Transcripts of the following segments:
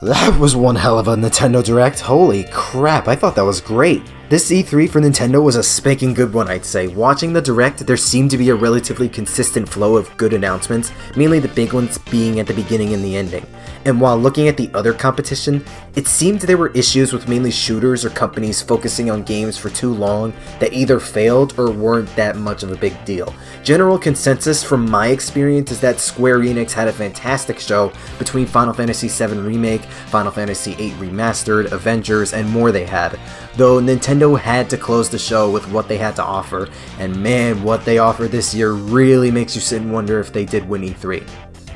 That was one hell of a Nintendo Direct. Holy crap, I thought that was great. This E3 for Nintendo was a spanking good one, I'd say. Watching the Direct, there seemed to be a relatively consistent flow of good announcements, mainly the big ones being at the beginning and the ending. And while looking at the other competition, it seemed there were issues with mainly shooters or companies focusing on games for too long that either failed or weren't that much of a big deal. General consensus from my experience is that Square Enix had a fantastic show between Final Fantasy VII Remake, Final Fantasy VIII Remastered, Avengers, and more they had. Though Nintendo had to close the show with what they had to offer, and man, what they offered this year really makes you sit and wonder if they did win E3.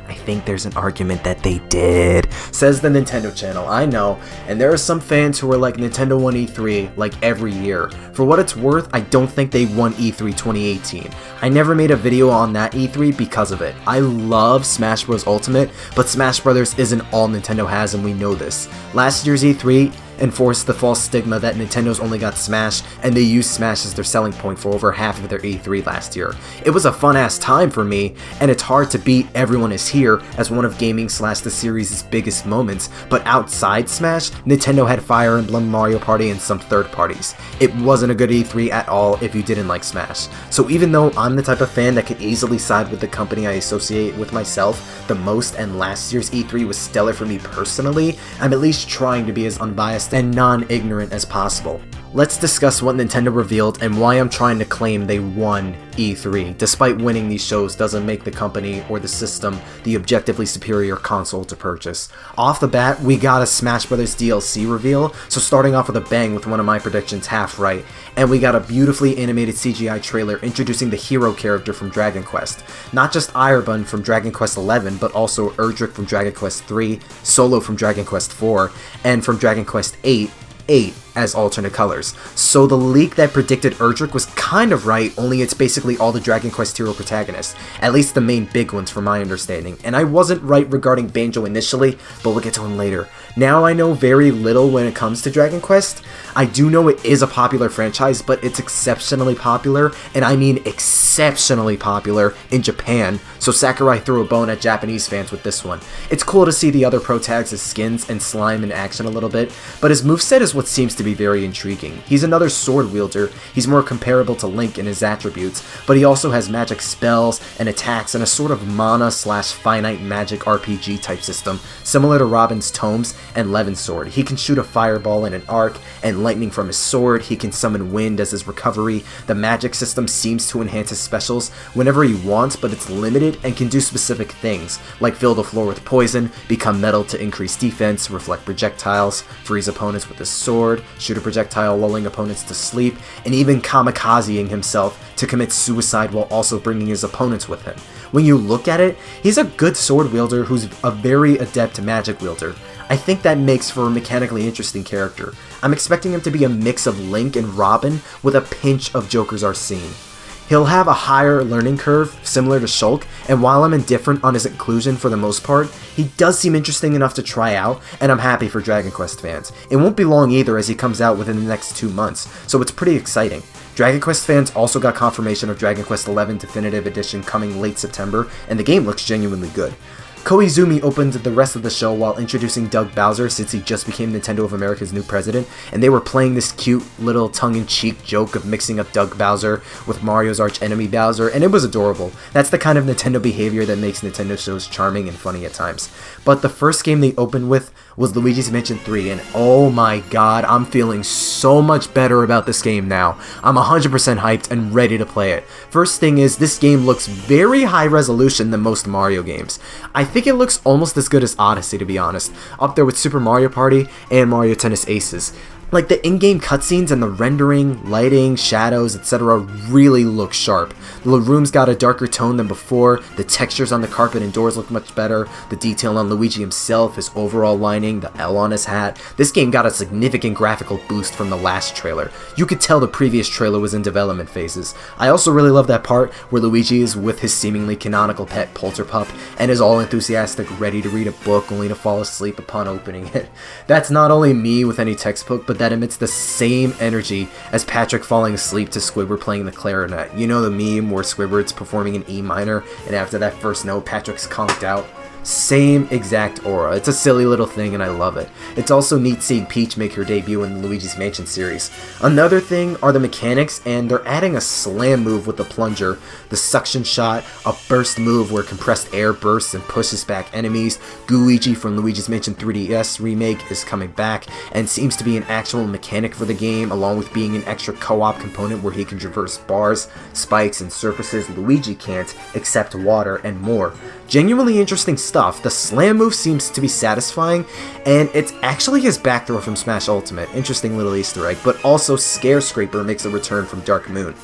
I think there's an argument that they did, says the Nintendo channel. I know, and there are some fans who are like, Nintendo won E3 like every year. For what it's worth, I don't think they won E3 2018. I never made a video on that E3 because of it. I love Smash Bros. Ultimate, but Smash Bros. Isn't all Nintendo has, and we know this. Last year's E3 enforced the false stigma that Nintendo's only got Smash, and they used Smash as their selling point for over half of their E3 last year. It was a fun-ass time for me, and it's hard to beat Everyone Is Here as one of gaming / the series' biggest moments, but outside Smash, Nintendo had Fire Emblem, Mario Party, and some third parties. It wasn't a good E3 at all if you didn't like Smash. So even though I'm the type of fan that could easily side with the company I associate with myself the most, and last year's E3 was stellar for me personally, I'm at least trying to be as unbiased and non-ignorant as possible. Let's discuss what Nintendo revealed and why I'm trying to claim they won E3. Despite winning these shows doesn't make the company or the system the objectively superior console to purchase. Off the bat, we got a Smash Bros. DLC reveal, so starting off with a bang with one of my predictions half right, and we got a beautifully animated CGI trailer introducing the hero character from Dragon Quest. Not just Irbun from Dragon Quest XI, but also Erdrick from Dragon Quest III, Solo from Dragon Quest IV, and from Dragon Quest VIII, as alternate colors. So the leak that predicted Erdrick was kind of right, only it's basically all the Dragon Quest hero protagonists, at least the main big ones from my understanding. And I wasn't right regarding Banjo initially, but we'll get to him later. Now I know very little when it comes to Dragon Quest. I do know it is a popular franchise, but it's exceptionally popular, and I mean exceptionally popular, in Japan, so Sakurai threw a bone at Japanese fans with this one. It's cool to see the other pro tags as skins and slime in action a little bit, but his moveset is what seems to be very intriguing. He's another sword wielder, he's more comparable to Link in his attributes, but he also has magic spells and attacks and a sort of mana / finite magic RPG type system, similar to Robin's Tomes and Levin's sword. He can shoot a fireball in an arc, and lightning from his sword, he can summon wind as his recovery. The magic system seems to enhance his specials whenever he wants, but it's limited and can do specific things, like fill the floor with poison, become metal to increase defense, reflect projectiles, freeze opponents with his sword, shoot a projectile lulling opponents to sleep, and even kamikazeing himself to commit suicide while also bringing his opponents with him. When you look at it, he's a good sword wielder who's a very adept magic wielder. I think that makes for a mechanically interesting character. I'm expecting him to be a mix of Link and Robin with a pinch of Joker's Arsene. He'll have a higher learning curve, similar to Shulk, and while I'm indifferent on his inclusion for the most part, he does seem interesting enough to try out, and I'm happy for Dragon Quest fans. It won't be long either as he comes out within the next 2 months, so it's pretty exciting. Dragon Quest fans also got confirmation of Dragon Quest XI Definitive Edition coming late September, and the game looks genuinely good. Koizumi opened the rest of the show while introducing Doug Bowser, since he just became Nintendo of America's new president, and they were playing this cute little tongue-in-cheek joke of mixing up Doug Bowser with Mario's arch-enemy Bowser, and it was adorable. That's the kind of Nintendo behavior that makes Nintendo shows charming and funny at times. But the first game they opened with was Luigi's Mansion 3, and oh my god, I'm feeling so much better about this game now. I'm 100% hyped and ready to play it. First thing is, this game looks very high resolution than most Mario games. I think it looks almost as good as Odyssey, to be honest, up there with Super Mario Party and Mario Tennis Aces. Like, the in-game cutscenes and the rendering, lighting, shadows, etc. really look sharp. The room's got a darker tone than before, the textures on the carpet and doors look much better, the detail on Luigi himself, his overall lining, the L on his hat. This game got a significant graphical boost from the last trailer. You could tell the previous trailer was in development phases. I also really love that part where Luigi is with his seemingly canonical pet Polterpup and is all enthusiastic, ready to read a book only to fall asleep upon opening it. That's not only me with any textbook, but that emits the same energy as Patrick falling asleep to Squidward playing the clarinet. You know the meme where Squidward's performing in E minor, and after that first note, Patrick's conked out? Same exact aura. It's a silly little thing and I love it. It's also neat seeing Peach make her debut in the Luigi's Mansion series. Another thing are the mechanics, and they're adding a slam move with the plunger, the suction shot, a burst move where compressed air bursts and pushes back enemies. Gooigi from Luigi's Mansion 3DS remake is coming back and seems to be an actual mechanic for the game, along with being an extra co-op component where he can traverse bars, spikes, and surfaces Luigi can't, except water, and more. Genuinely interesting stuff. The slam move seems to be satisfying, and it's actually his back throw from Smash Ultimate. Interesting little Easter egg, but also Scare Scraper makes a return from Dark Moon.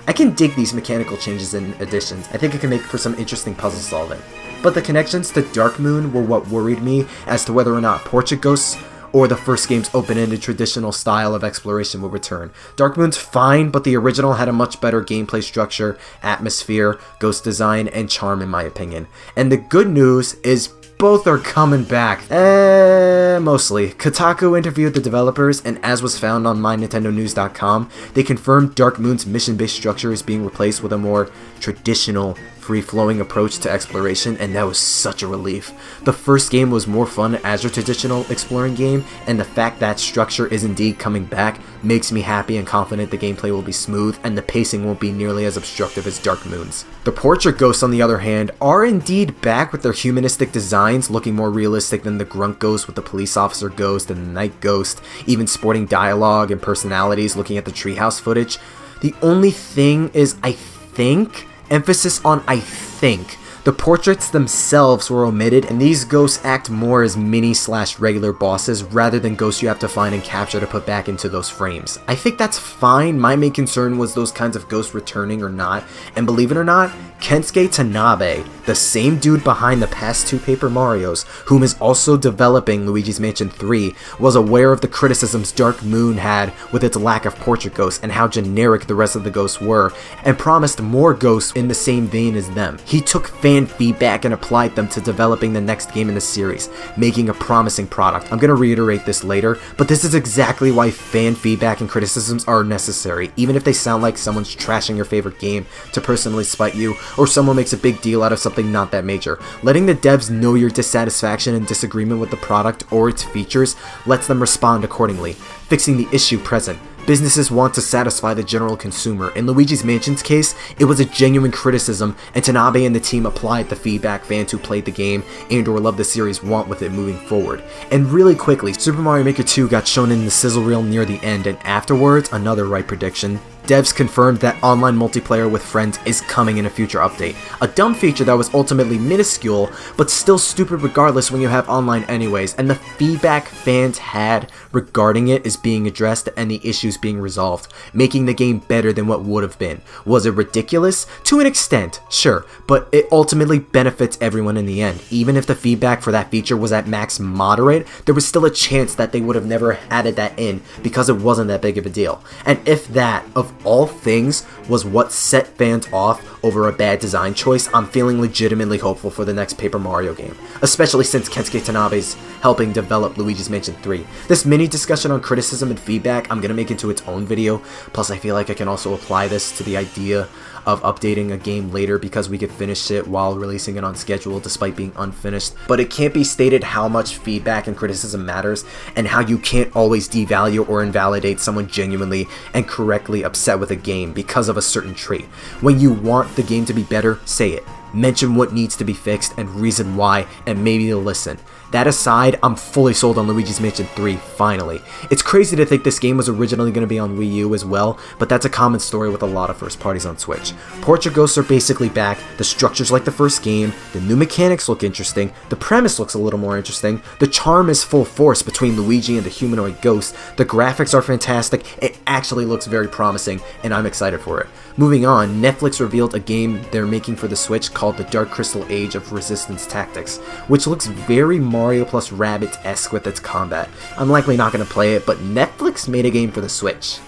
I can dig these mechanical changes and additions. I think it can make for some interesting puzzle solving. But the connections to Dark Moon were what worried me as to whether or not Portrait Ghosts or the first game's open-ended traditional style of exploration will return. Dark Moon's fine, but the original had a much better gameplay structure, atmosphere, ghost design, and charm in my opinion. And the good news is both are coming back. Mostly. Kotaku interviewed the developers, and as was found on MyNintendoNews.com, they confirmed Dark Moon's mission-based structure is being replaced with a more traditional, free-flowing approach to exploration, and that was such a relief. The first game was more fun as a traditional exploring game, and the fact that structure is indeed coming back makes me happy and confident the gameplay will be smooth and the pacing won't be nearly as obstructive as Dark Moon's. The Portrait Ghosts, on the other hand, are indeed back with their humanistic designs, looking more realistic than the Grunt Ghost with the police officer ghost and the night ghost, even sporting dialogue and personalities looking at the treehouse footage. The only thing is, I think, emphasis on I think, the portraits themselves were omitted, and these ghosts act more as mini/regular bosses rather than ghosts you have to find and capture to put back into those frames. I think that's fine. My main concern was those kinds of ghosts returning or not, and believe it or not, Kensuke Tanabe, the same dude behind the past two Paper Marios, whom is also developing Luigi's Mansion 3, was aware of the criticisms Dark Moon had with its lack of portrait ghosts and how generic the rest of the ghosts were, and promised more ghosts in the same vein as them. He took fan feedback and applied them to developing the next game in the series, making a promising product. I'm going to reiterate this later, but this is exactly why fan feedback and criticisms are necessary, even if they sound like someone's trashing your favorite game to personally spite you, or someone makes a big deal out of something not that major. Letting the devs know your dissatisfaction and disagreement with the product or its features lets them respond accordingly, fixing the issue present. Businesses want to satisfy the general consumer. In Luigi's Mansion's case, it was a genuine criticism, and Tanabe and the team applied the feedback fans who played the game and or love the series want with it moving forward. And really quickly, Super Mario Maker 2 got shown in the sizzle reel near the end, and afterwards, another right prediction. Devs confirmed that online multiplayer with friends is coming in a future update. A dumb feature that was ultimately minuscule, but still stupid regardless when you have online anyways, and the feedback fans had regarding it is being addressed and the issues being resolved, making the game better than what would have been. Was it ridiculous? To an extent, sure, but it ultimately benefits everyone in the end. Even if the feedback for that feature was at max moderate, there was still a chance that they would have never added that in because it wasn't that big of a deal. And if that, of all things, was what set fans off over a bad design choice, I'm feeling legitimately hopeful for the next Paper Mario game, especially since Kensuke Tanabe's helping develop Luigi's Mansion 3. This mini discussion on criticism and feedback I'm going to make into its own video, plus I feel like I can also apply this to the idea of updating a game later because we could finish it while releasing it on schedule despite being unfinished. But it can't be stated how much feedback and criticism matters and how you can't always devalue or invalidate someone genuinely and correctly upset with a game because of a certain trait. When you want the game to be better, say it. Mention what needs to be fixed and reason why, and maybe they'll listen. That aside, I'm fully sold on Luigi's Mansion 3, finally. It's crazy to think this game was originally going to be on Wii U as well, but that's a common story with a lot of first parties on Switch. Portrait Ghosts are basically back, the structure's like the first game, the new mechanics look interesting, the premise looks a little more interesting, the charm is full force between Luigi and the humanoid ghost, the graphics are fantastic, it actually looks very promising, and I'm excited for it. Moving on, Netflix revealed a game they're making for the Switch called The Dark Crystal Age of Resistance Tactics, which looks very Mario plus Rabbids-esque with its combat. I'm likely not going to play it, but Netflix made a game for the Switch.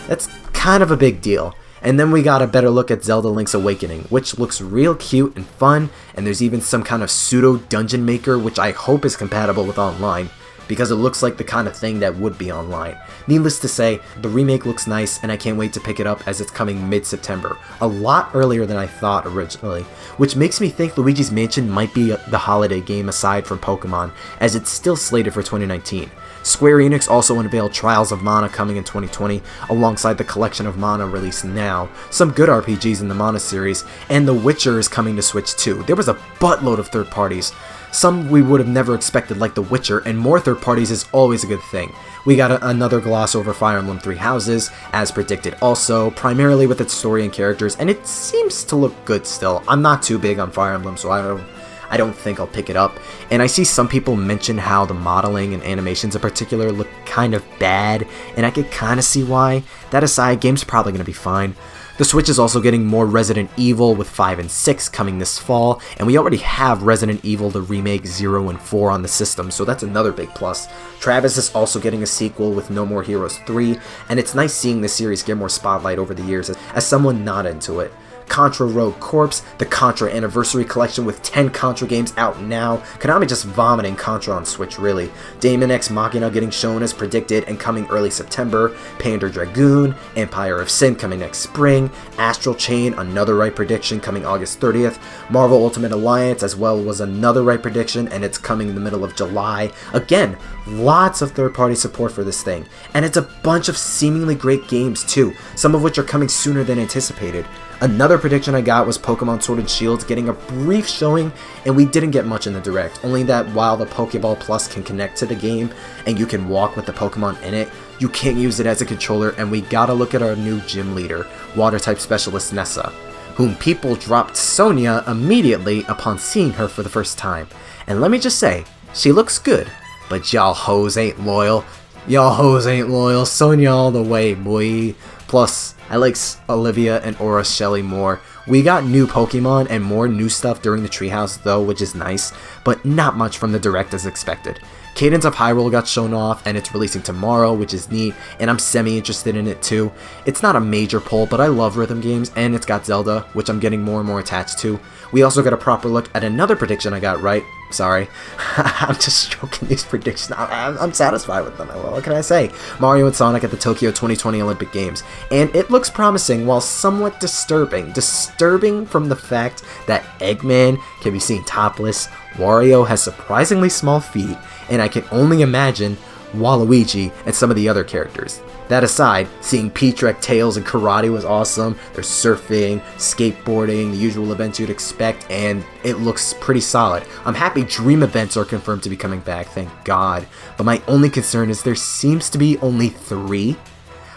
That's kind of a big deal. And then we got a better look at Zelda Link's Awakening, which looks real cute and fun, and there's even some kind of pseudo dungeon maker, which I hope is compatible with online. because it looks like the kind of thing that would be online. Needless to say, the remake looks nice and I can't wait to pick it up as it's coming mid-September, a lot earlier than I thought originally, which makes me think Luigi's Mansion might be the holiday game aside from Pokemon, as it's still slated for 2019. Square Enix also unveiled Trials of Mana coming in 2020, alongside the Collection of Mana released now, some good RPGs in the Mana series, and The Witcher is coming to Switch too. There was a buttload of third parties. Some we would have never expected, like The Witcher, and more third parties is always a good thing. We got another gloss over Fire Emblem Three Houses, as predicted also, primarily with its story and characters, and it seems to look good still. I'm not too big on Fire Emblem, so I don't think I'll pick it up, and I see some people mention how the modeling and animations in particular look kind of bad, and I could kind of see why. That aside, game's probably going to be fine. The Switch is also getting more Resident Evil with 5 and 6 coming this fall, and we already have Resident Evil the Remake 0 and 4 on the system, so that's another big plus. Travis is also getting a sequel with No More Heroes 3, and it's nice seeing the series get more spotlight over the years as someone not into it. Contra Rogue Corps, the Contra Anniversary Collection with 10 Contra games out now. Konami just vomiting Contra on Switch, really. Daemon X Machina getting shown as predicted and coming early September. Panzer Dragoon, Empire of Sin coming next spring. Astral Chain, another right prediction, coming August 30th. Marvel Ultimate Alliance as well was another right prediction, and it's coming in the middle of July. Again, lots of third-party support for this thing. And it's a bunch of seemingly great games too, some of which are coming sooner than anticipated. Another prediction I got was Pokemon Sword and Shield getting a brief showing, and we didn't get much in the Direct, only that while the Pokeball Plus can connect to the game, and you can walk with the Pokemon in it, you can't use it as a controller, and we gotta look at our new gym leader, Water-type Specialist Nessa, whom people dropped Sonia immediately upon seeing her for the first time. And let me just say, she looks good, but y'all hoes ain't loyal. Y'all hoes ain't loyal, Sonia all the way, boy. Plus, I like Olivia and Aura Shelly more. We got new Pokemon and more new stuff during the Treehouse though, which is nice, but not much from the Direct as expected. Cadence of Hyrule got shown off, and it's releasing tomorrow, which is neat, and I'm semi-interested in it too. It's not a major pull, but I love rhythm games, and it's got Zelda, which I'm getting more and more attached to. We also got a proper look at another prediction I got right. Sorry, I'm just stroking these predictions. I'm satisfied with them. What can I say? Mario and Sonic at the Tokyo 2020 Olympic Games, and it looks promising while somewhat disturbing. Disturbing from the fact that Eggman can be seen topless, Wario has surprisingly small feet, and I can only imagine Waluigi and some of the other characters. That aside, seeing Peach wreck Tails and karate was awesome. There's surfing, skateboarding, the usual events you'd expect, and it looks pretty solid. I'm happy dream events are confirmed to be coming back, thank God. But my only concern is there seems to be only 3.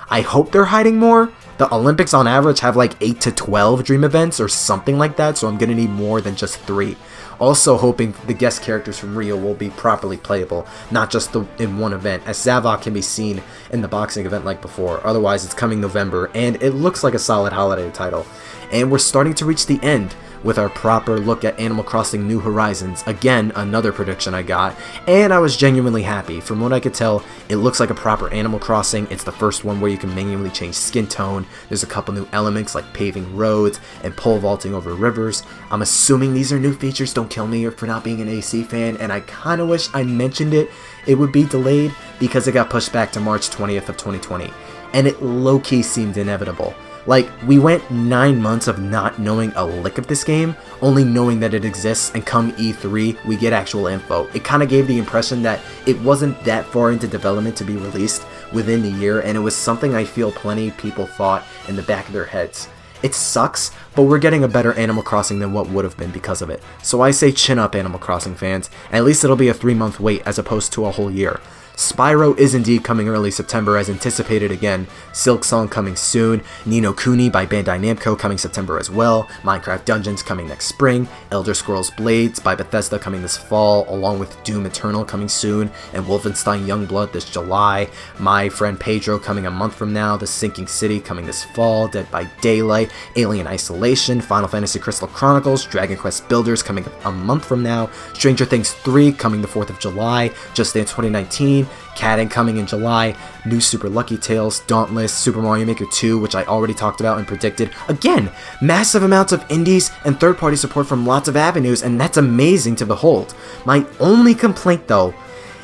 I hope they're hiding more. The Olympics on average have like 8 to 12 dream events or something like that, so I'm gonna need more than just 3. Also hoping the guest characters from Rio will be properly playable, not just in one event, as Zavok can be seen in the boxing event like before. Otherwise, it's coming November, and it looks like a solid holiday title. And we're starting to reach the end with our proper look at Animal Crossing New Horizons. Again, another prediction I got, and I was genuinely happy. From what I could tell, it looks like a proper Animal Crossing. It's the first one where you can manually change skin tone. There's a couple new elements like paving roads and pole vaulting over rivers. I'm assuming these are new features, don't kill me for not being an AC fan, and I kinda wish I mentioned it. It would be delayed because it got pushed back to March 20th of 2020, and it low-key seemed inevitable. Like, we went 9 months of not knowing a lick of this game, only knowing that it exists, and come E3, we get actual info. It kind of gave the impression that it wasn't that far into development to be released within the year, and it was something I feel plenty people thought in the back of their heads. It sucks, but we're getting a better Animal Crossing than what would have been because of it. So I say chin up, Animal Crossing fans. At least it'll be a 3-month wait as opposed to a whole year. Spyro is indeed coming early September as anticipated again, Silk Song coming soon, Ni no Kuni by Bandai Namco coming September as well, Minecraft Dungeons coming next spring, Elder Scrolls Blades by Bethesda coming this fall, along with Doom Eternal coming soon, and Wolfenstein Youngblood this July, My Friend Pedro coming a month from now, The Sinking City coming this fall, Dead by Daylight, Alien Isolation, Final Fantasy Crystal Chronicles, Dragon Quest Builders coming a month from now, Stranger Things 3 coming the 4th of July, Just Dance 2019, Cadden coming in July, new Super Lucky Tales, Dauntless, Super Mario Maker 2, which I already talked about and predicted. Again, massive amounts of indies and third-party support from lots of avenues, and that's amazing to behold. My only complaint, though,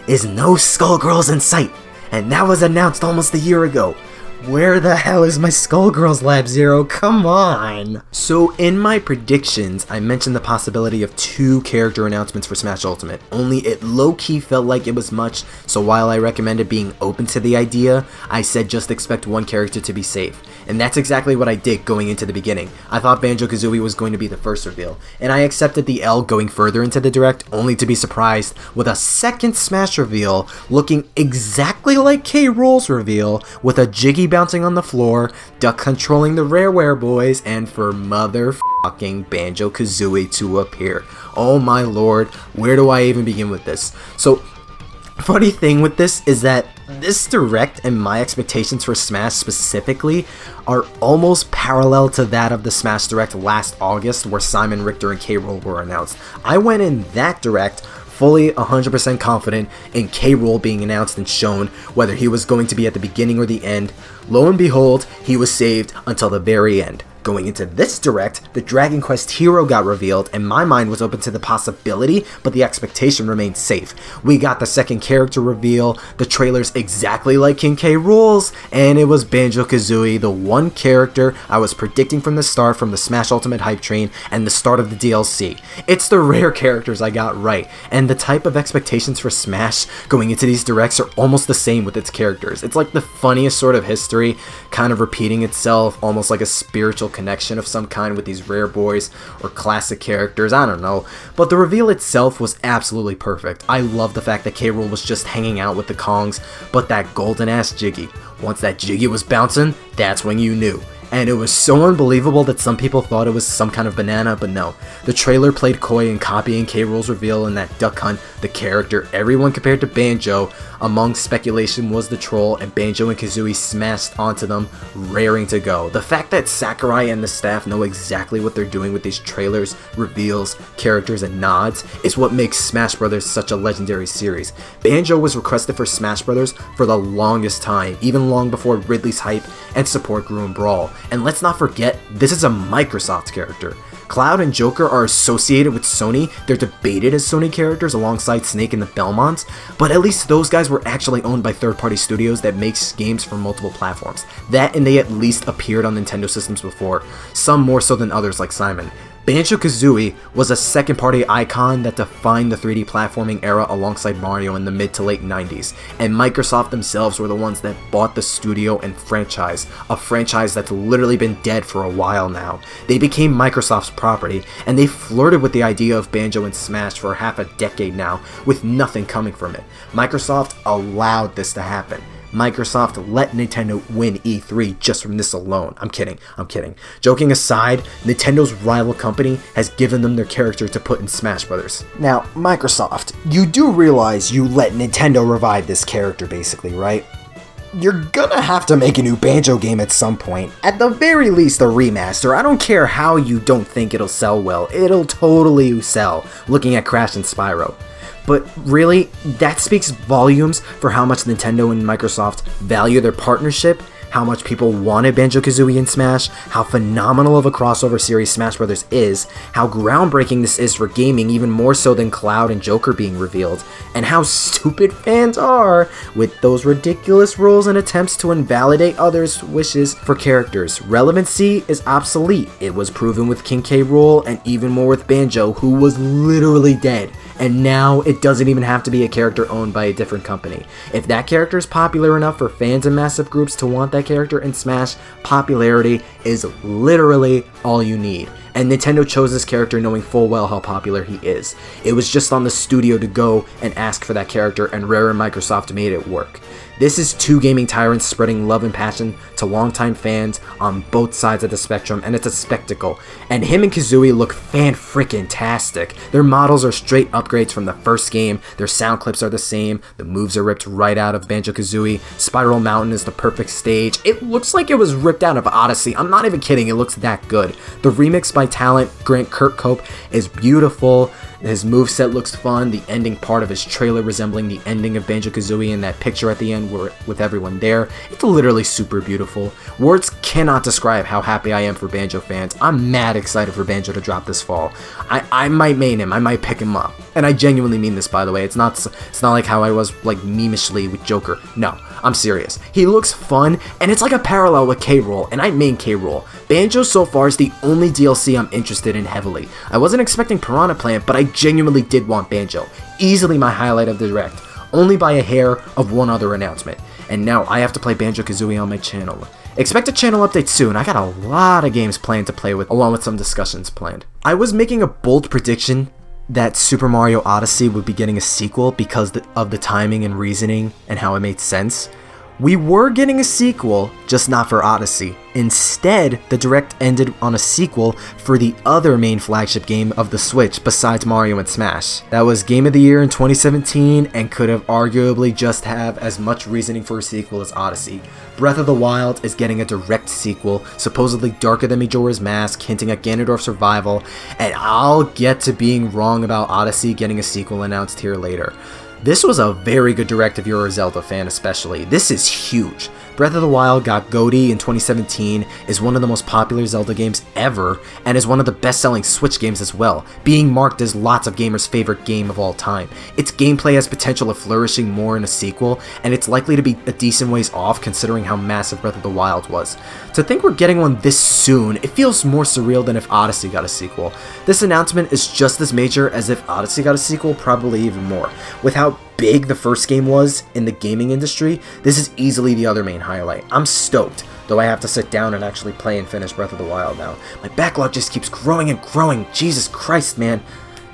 is no Skullgirls in sight, and that was announced almost a year ago. Where the hell is my Skullgirls, Lab Zero? Come on! So in my predictions, I mentioned the possibility of 2 character announcements for Smash Ultimate, only it low-key felt like it was much, so while I recommended being open to the idea, I said just expect 1 character to be safe. And that's exactly what I did going into the beginning. I thought Banjo-Kazooie was going to be the first reveal, and I accepted the L going further into the direct, only to be surprised with a second Smash reveal looking exactly like K. Rool's reveal, with a Jiggy bouncing on the floor, Duck controlling the Rareware boys, and for motherfucking Banjo-Kazooie to appear. Oh my lord, where do I even begin with this? So, funny thing with this is that this direct and my expectations for Smash specifically are almost parallel to that of the Smash Direct last August where Simon, Richter, and K. Rool were announced. I went in that direct fully 100% confident in K. Rool being announced and shown, whether he was going to be at the beginning or the end. Lo and behold, he was saved until the very end. Going into this direct, the Dragon Quest hero got revealed, and my mind was open to the possibility, but the expectation remained safe. We got the second character reveal, the trailers exactly like King K. Rool's, and it was Banjo-Kazooie, the one character I was predicting from the start from the Smash Ultimate hype train and the start of the DLC. It's the rare characters I got right, and the type of expectations for Smash going into these directs are almost the same with its characters. It's like the funniest sort of history, kind of repeating itself, almost like a spiritual connection of some kind with these rare boys or classic characters, I don't know. But the reveal itself was absolutely perfect. I love the fact that K. Rool was just hanging out with the Kongs, but that golden ass Jiggy. Once that Jiggy was bouncing, that's when you knew. And it was so unbelievable that some people thought it was some kind of banana, but no. The trailer played coy in copying K. Rool's reveal in that Duck Hunt, the character everyone compared to Banjo. Among speculation was the troll, and Banjo and Kazooie smashed onto them, raring to go. The fact that Sakurai and the staff know exactly what they're doing with these trailers, reveals, characters, and nods is what makes Smash Bros. Such a legendary series. Banjo was requested for Smash Bros. For the longest time, even long before Ridley's hype and support grew in Brawl. And let's not forget, this is a Microsoft character. Cloud and Joker are associated with Sony, they're debated as Sony characters alongside Snake and the Belmonts, but at least those guys were actually owned by third-party studios that makes games for multiple platforms. That and they at least appeared on Nintendo systems before, some more so than others like Simon. Banjo-Kazooie was a second-party icon that defined the 3D platforming era alongside Mario in the mid to late 90s, and Microsoft themselves were the ones that bought the studio and franchise, a franchise that's literally been dead for a while now. They became Microsoft's property, and they flirted with the idea of Banjo and Smash for half a decade now, with nothing coming from it. Microsoft allowed this to happen. Microsoft let Nintendo win E3 just from this alone. I'm kidding. Joking aside, Nintendo's rival company has given them their character to put in Smash Bros. Now, Microsoft, you do realize you let Nintendo revive this character basically, right? You're gonna have to make a new Banjo game at some point. At the very least, a remaster. I don't care how you don't think it'll sell well. It'll totally sell, looking at Crash and Spyro. But really, that speaks volumes for how much Nintendo and Microsoft value their partnership, how much people wanted Banjo-Kazooie and Smash, how phenomenal of a crossover series Smash Bros. Is, how groundbreaking this is for gaming even more so than Cloud and Joker being revealed, and how stupid fans are with those ridiculous rules and attempts to invalidate others' wishes for characters. Relevancy is obsolete. It was proven with King K. Rool and even more with Banjo, who was literally dead. And now it doesn't even have to be a character owned by a different company. If that character is popular enough for fans and massive groups to want that character in Smash, popularity is literally all you need. And Nintendo chose this character knowing full well how popular he is. It was just on the studio to go and ask for that character, and Rare and Microsoft made it work. This is 2 gaming tyrants spreading love and passion to longtime fans on both sides of the spectrum, and it's a spectacle. And him and Kazooie look fan-frickin-tastic. Their models are straight upgrades from the first game, their sound clips are the same, the moves are ripped right out of Banjo-Kazooie, Spiral Mountain is the perfect stage. It looks like it was ripped out of Odyssey. I'm not even kidding, it looks that good. The remix by talent Grant Kirkhope is beautiful. His moveset looks fun, the ending part of his trailer resembling the ending of Banjo-Kazooie in that picture at the end with everyone there. It's literally super beautiful. Words cannot describe how happy I am for Banjo fans. I'm mad excited for Banjo to drop this fall. I might main him, I might pick him up. And I genuinely mean this, by the way. It's not like how I was like memishly with Joker. No, I'm serious. He looks fun, and it's like a parallel with K. Rool, and I main K. Rool. Banjo so far is the only DLC I'm interested in heavily. I wasn't expecting Piranha Plant, but I genuinely did want Banjo. Easily my highlight of the Direct, only by a hair of one other announcement. And now I have to play Banjo-Kazooie on my channel. Expect a channel update soon. I got a lot of games planned to play with, along with some discussions planned. I was making a bold prediction that Super Mario Odyssey would be getting a sequel because of the timing and reasoning and how it made sense. We were getting a sequel, just not for Odyssey. Instead, the Direct ended on a sequel for the other main flagship game of the Switch besides Mario and Smash. That was Game of the Year in 2017 and could have arguably just have as much reasoning for a sequel as Odyssey. Breath of the Wild is getting a direct sequel, supposedly darker than Majora's Mask, hinting at Ganondorf's survival, and I'll get to being wrong about Odyssey getting a sequel announced here later. This was a very good Direct if you're a Zelda fan especially. This is huge. Breath of the Wild got GOTY in 2017, is one of the most popular Zelda games ever, and is one of the best-selling Switch games as well, being marked as lots of gamers' favorite game of all time. Its gameplay has potential of flourishing more in a sequel, and it's likely to be a decent ways off considering how massive Breath of the Wild was. To think we're getting one this soon, it feels more surreal than if Odyssey got a sequel. This announcement is just as major as if Odyssey got a sequel, probably even more. With how big the first game was in the gaming industry, this is easily the other main highlight. I'm stoked, though I have to sit down and actually play and finish Breath of the Wild now. My backlog just keeps growing and growing. Jesus Christ, man.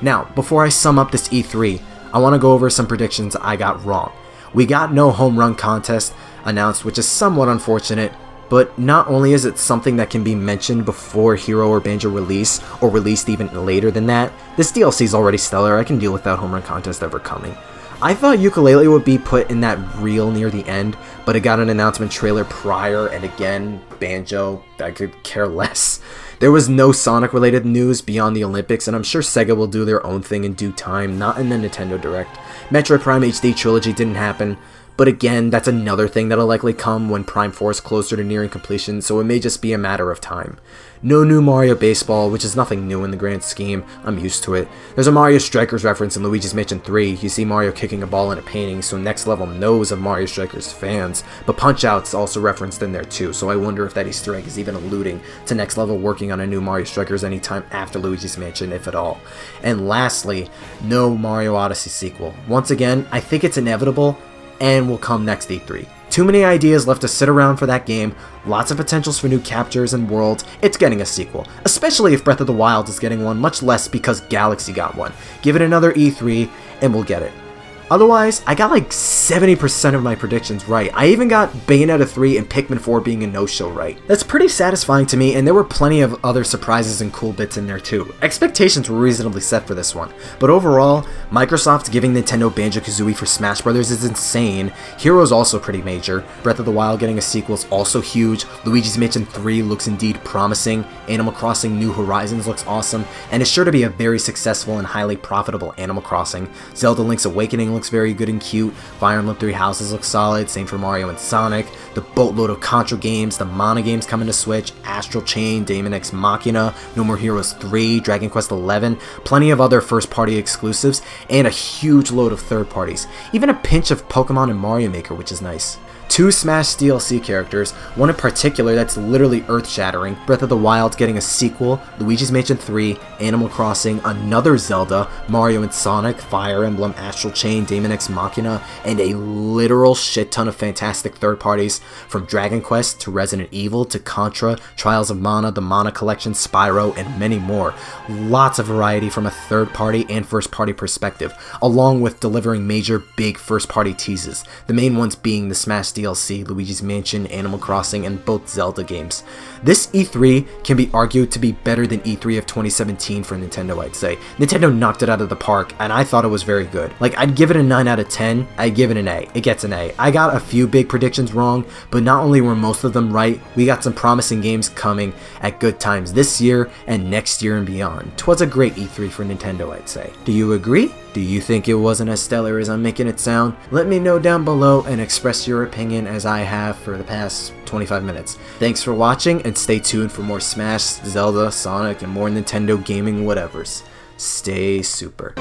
Now, before I sum up this E3, I want to go over some predictions I got wrong. We got no home run contest announced, which is somewhat unfortunate, but not only is it something that can be mentioned before Hero or Banjo release, or released even later than that, this DLC is already stellar. I can deal with that home run contest ever coming. I thought Yooka-Laylee would be put in that reel near the end, but it got an announcement trailer prior, and again, Banjo, I could care less. There was no Sonic-related news beyond the Olympics, and I'm sure Sega will do their own thing in due time, not in the Nintendo Direct. Metroid Prime HD Trilogy didn't happen, but again, that's another thing that'll likely come when Prime 4 is closer to nearing completion, so it may just be a matter of time. No new Mario Baseball, which is nothing new in the grand scheme. I'm used to it. There's a Mario Strikers reference in Luigi's Mansion 3. You see Mario kicking a ball in a painting, so Next Level knows of Mario Strikers fans. But Punch-Out's also referenced in there too, so I wonder if that Easter egg is even alluding to Next Level working on a new Mario Strikers anytime after Luigi's Mansion, if at all. And lastly, no Mario Odyssey sequel. Once again, I think it's inevitable, and will come next E3. Too many ideas left to sit around for that game, lots of potentials for new captures and worlds. It's getting a sequel, especially if Breath of the Wild is getting one, much less because Galaxy got one. Give it another E3 and we'll get it. Otherwise, I got like 70% of my predictions right. I even got Bayonetta 3 and Pikmin 4 being a no-show right. That's pretty satisfying to me, and there were plenty of other surprises and cool bits in there too. Expectations were reasonably set for this one, but overall, Microsoft giving Nintendo Banjo-Kazooie for Smash Bros. Is insane. Hero's also pretty major. Breath of the Wild getting a sequel is also huge. Luigi's Mansion 3 looks indeed promising. Animal Crossing New Horizons looks awesome, and is sure to be a very successful and highly profitable Animal Crossing. Zelda Link's Awakening looks very good and cute. Fire Emblem Three Houses looks solid, same for Mario and Sonic. The boatload of Contra games, the Mana games coming to Switch, Astral Chain, Daemon X Machina, No More Heroes 3, Dragon Quest XI, plenty of other first-party exclusives, and a huge load of third parties. Even a pinch of Pokemon and Mario Maker, which is nice. 2 Smash DLC characters, one in particular that's literally earth-shattering, Breath of the Wild getting a sequel, Luigi's Mansion 3, Animal Crossing, another Zelda, Mario and Sonic, Fire Emblem, Astral Chain, Daemon X Machina, and a literal shit ton of fantastic third parties, from Dragon Quest to Resident Evil to Contra, Trials of Mana, the Mana Collection, Spyro, and many more. Lots of variety from a third-party and first-party perspective, along with delivering major big first-party teases, the main ones being the Smash DLC DLC, Luigi's Mansion, Animal Crossing, and both Zelda games. This E3 can be argued to be better than E3 of 2017 for Nintendo, I'd say. Nintendo knocked it out of the park, and I thought it was very good. Like, I'd give it a 9 out of 10, I'd give it an A. It gets an A. I got a few big predictions wrong, but not only were most of them right, we got some promising games coming at good times this year and next year and beyond. 'Twas a great E3 for Nintendo, I'd say. Do you agree? Do you think it wasn't as stellar as I'm making it sound? Let me know down below and express your opinion as I have for the past 25 minutes. Thanks for watching, and stay tuned for more Smash, Zelda, Sonic, and more Nintendo gaming whatevers. Stay super.